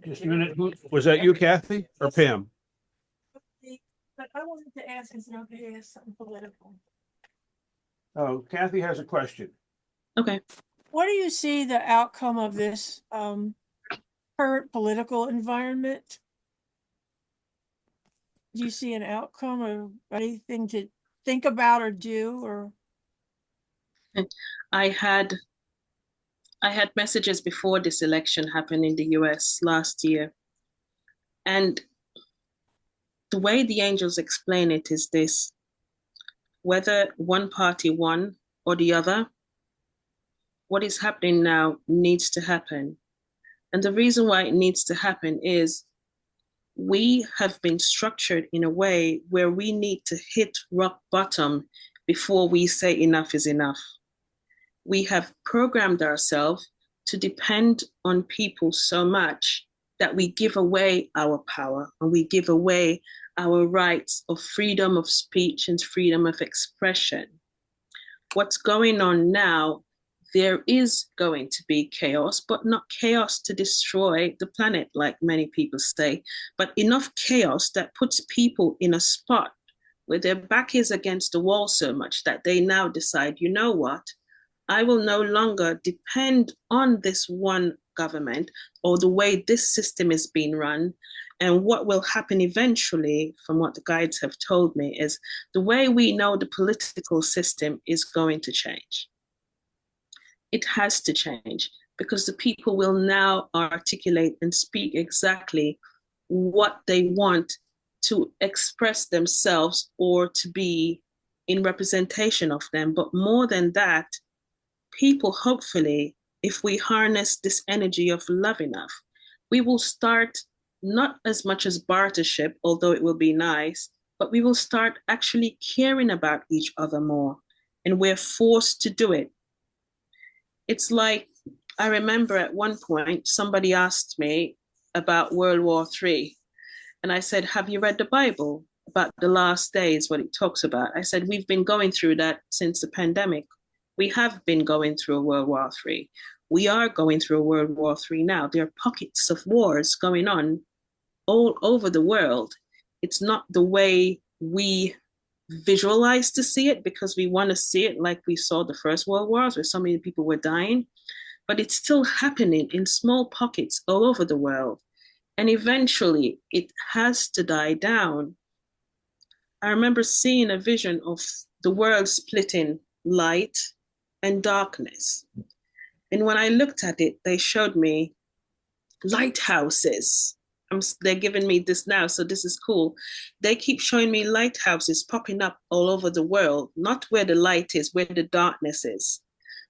Just a minute. Was that you, Kathy, or Pam? But I wanted to ask, is it okay to ask something political? Oh, Kathy has a question. Okay. What do you see the outcome of this current political environment? Do you see an outcome or anything to think about or do? Or I had messages before this election happened in the US last year. And the way the angels explain it is this: whether one party won or the other, what is happening now needs to happen. And the reason why it needs to happen is we have been structured in a way where we need to hit rock bottom before we say enough is enough. We have programmed ourselves to depend on people so much that we give away our power and we give away our rights of freedom of speech and freedom of expression. What's going on now, there is going to be chaos, but not chaos to destroy the planet, like many people say, but enough chaos that puts people in a spot where their back is against the wall so much that they now decide, you know what? I will no longer depend on this one government or the way this system is being run. And what will happen eventually, from what the guides have told me, is the way we know the political system is going to change. It has to change because the people will now articulate and speak exactly what they want to express themselves or to be in representation of them. But more than that, people, hopefully, if we harness this energy of love enough, we will start not as much as bartership, although it will be nice, but we will start actually caring about each other more. And we're forced to do it. It's like, I remember at one point, somebody asked me about World War III. And I said, have you read the Bible about the last days, what it talks about? I said, we've been going through that since the pandemic. We have been going through a World War III. We are going through a World War III now. There are pockets of wars going on all over the world. It's not the way we visualize to see it because we want to see it like we saw the First World Wars where so many people were dying, but it's still happening in small pockets all over the world. And eventually it has to die down. I remember seeing a vision of the world splitting light and darkness. And when I looked at it, they showed me lighthouses. They're giving me this now, so this is cool. They keep showing me lighthouses popping up all over the world, not where the light is, where the darkness is.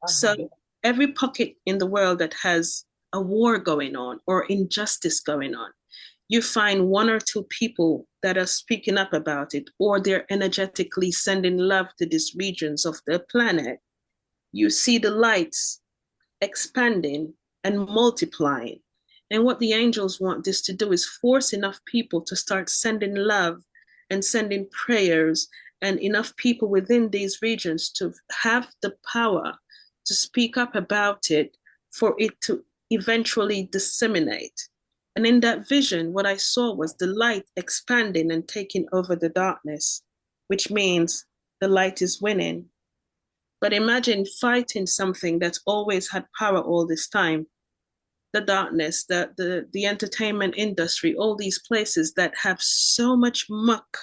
So every pocket in the world that has a war going on or injustice going on, you find one or two people that are speaking up about it, or they're energetically sending love to these regions of the planet. You see the lights expanding and multiplying. And what the angels want this to do is force enough people to start sending love and sending prayers, and enough people within these regions to have the power to speak up about it for it to eventually disseminate. And in that vision, what I saw was the light expanding and taking over the darkness, which means the light is winning. But imagine fighting something that's always had power all this time. The darkness, the entertainment industry, all these places that have so much muck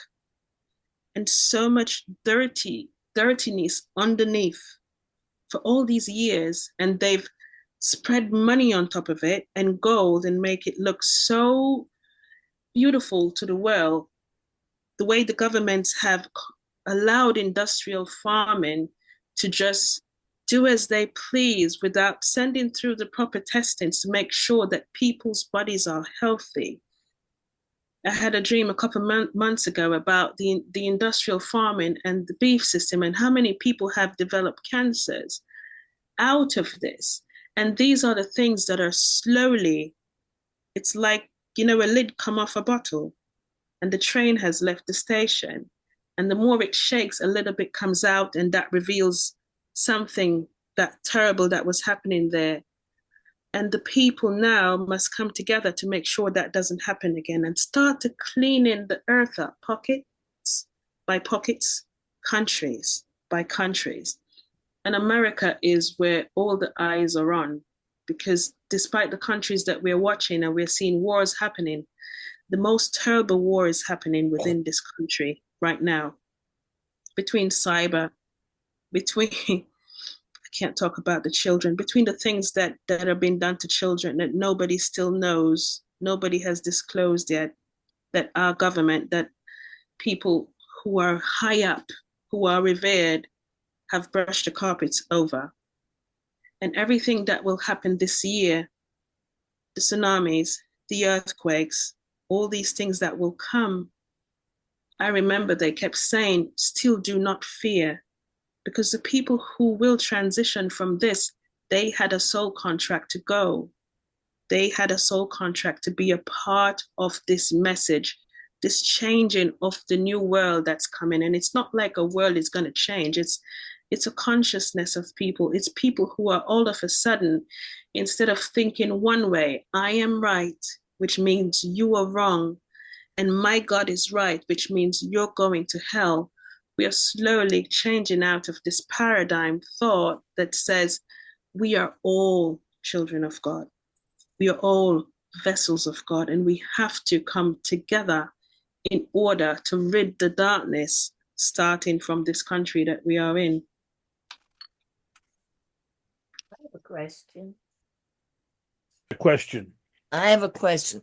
and so much dirtiness underneath for all these years, and they've spread money on top of it and gold and make it look so beautiful to the world. The way the governments have allowed industrial farming to just do as they please without sending through the proper testings to make sure that people's bodies are healthy. I had a dream a couple of months ago about the industrial farming and the beef system and how many people have developed cancers out of this. And these are the things that are slowly, it's like, a lid come off a bottle and the train has left the station. And the more it shakes, a little bit comes out, and that reveals something that terrible that was happening there. And the people now must come together to make sure that doesn't happen again and start to cleaning the earth up, pockets by pockets, countries by countries. And America is where all the eyes are on, because despite the countries that we're watching and we're seeing wars happening, the most terrible war is happening within this country right now. Between cyber, between, I can't talk about the children, between the things that are being done to children that nobody still knows, nobody has disclosed yet, that our government, that people who are high up, who are revered, have brushed the carpets over. And everything that will happen this year, the tsunamis, the earthquakes, all these things that will come, I remember they kept saying, still do not fear, because the people who will transition from this, they had a soul contract to go. They had a soul contract to be a part of this message, this changing of the new world that's coming. And it's not like a world is going to change. It's a consciousness of people. It's people who are all of a sudden, instead of thinking one way, I am right, which means you are wrong, and my God is right, which means you're going to hell. We are slowly changing out of this paradigm thought that says we are all children of God. We are all vessels of God, and we have to come together in order to rid the darkness, starting from this country that we are in. I have a question. A question. I have a question.